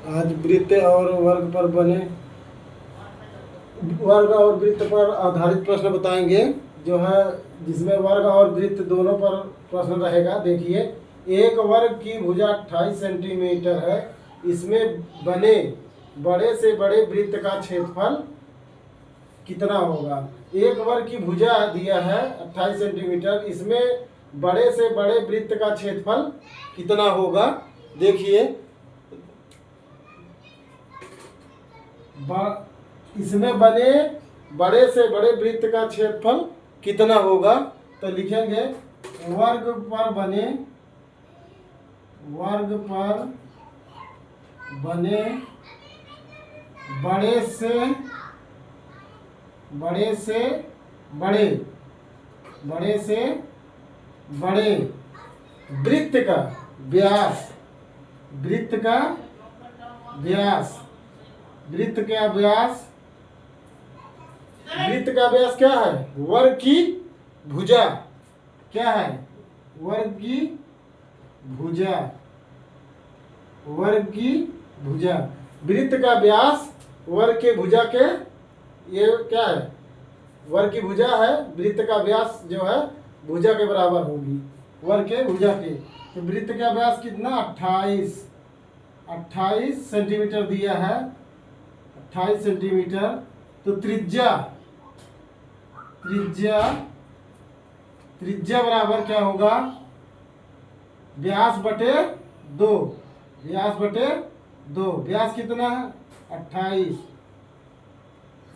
आज वृत्त और वर्ग पर बने वर्ग और वृत्त पर आधारित प्रश्न बताएंगे, जो है जिसमें वर्ग और वृत्त दोनों पर प्रश्न रहेगा। देखिए, एक वर्ग की भुजा 28 सेंटीमीटर है। इसमें बने बड़े से बड़े वृत्त का क्षेत्रफल कितना होगा। एक वर्ग की भुजा दिया है 28 सेंटीमीटर, इसमें बड़े से बड़े वृत्त का क्षेत्रफल कितना होगा। देखिए, इसमें बने बड़े से बड़े वृत्त का क्षेत्रफल कितना होगा। तो लिखेंगे वर्ग पर बने बड़े से बड़े वृत्त का व्यास वृत्त का व्यास क्या है। वर्ग की भुजा क्या है। वर्ग की भुजा वृत्त का व्यास वर्ग के भुजा के, ये क्या है, वर्ग की भुजा है। वृत्त का व्यास जो है भुजा के बराबर होगी, वर्ग के भुजा के। तो वृत्त का व्यास कितना 28 सेंटीमीटर दिया है, 28 सेंटीमीटर। तो त्रिज्या बराबर क्या होगा, व्यास बटे 2। व्यास कितना है 28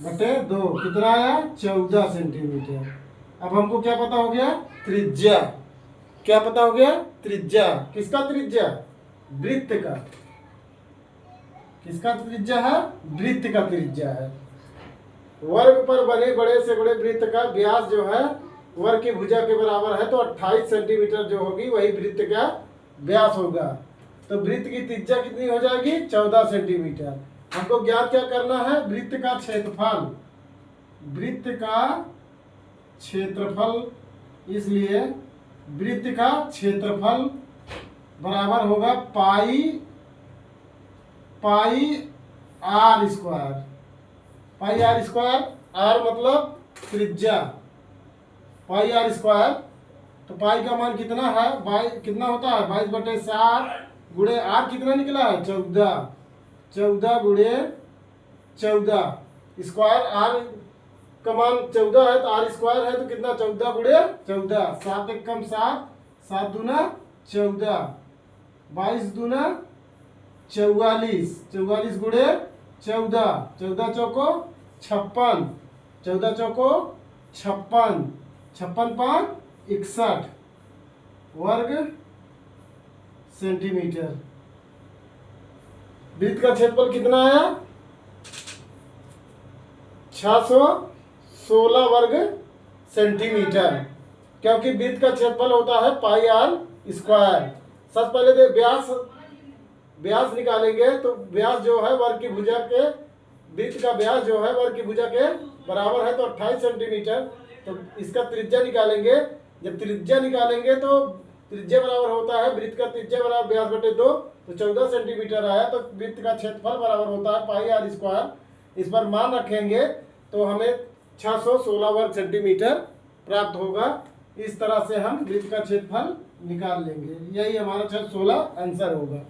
बटे 2, कितना आया 14 सेंटीमीटर। अब हमको क्या पता हो गया, त्रिज्या। क्या पता हो गया, त्रिज्या। किसका त्रिज्या, वृत्त का। किसका त्रिज्या है, वृत्त का त्रिज्या है। वर्ग पर बने बड़े से बड़े वृत्त का व्यास जो है वर्ग की भुजा के बराबर है, तो 28 सेंटीमीटर जो होगी वही वृत्त का व्यास होगा। तो वृत्त की त्रिज्या कितनी हो जाएगी, 14 सेंटीमीटर। हमको ज्ञात क्या करना है, वृत्त का क्षेत्रफल। इसलिए वृत्त का क्षेत्रफल बराबर होगा पाई आर स्क्वायर। आर मतलब त्रिज्या, पाई आर स्क्वायर। तो पाई का मान कितना है, कितना होता है 22/7 गुणे आर कितना निकला है 14 गुणे 14 स्क्वायर। आर का मान 14 है तो आर स्क्वायर है तो कितना 14 गुणे 14। 7 एक कम 7, 7 दूना 14, 22 दूना 44, 44 गुणे 14, 14 चौको 56, 14 चौको 56, 56 5 61 वर्ग सेंटीमीटर। वृत्त का क्षेत्रफल कितना आया 616 वर्ग सेंटीमीटर, क्योंकि वृत्त का क्षेत्रफल होता है पाई आर स्क्वायर। सबसे पहले व्यास निकालेंगे, तो व्यास जो है वर्ग की भुजा के, वृत्त का व्यास जो है वर्ग की भुजा के बराबर है, तो 28 सेंटीमीटर। तो इसका त्रिज्या निकालेंगे। जब त्रिज्या निकालेंगे तो त्रिज्या बराबर होता है वृत्त का त्रिज्या बराबर व्यास बटे 2, तो 14 सेंटीमीटर आया। तो वृत्त का क्षेत्रफल बराबर होता है पाई आर स्क्वायर। इस पर मान रखेंगे तो हमें 616 वर्ग सेंटीमीटर प्राप्त होगा। इस तरह से हम वृत्त का क्षेत्रफल निकाल लेंगे। यही हमारा 616 आंसर होगा।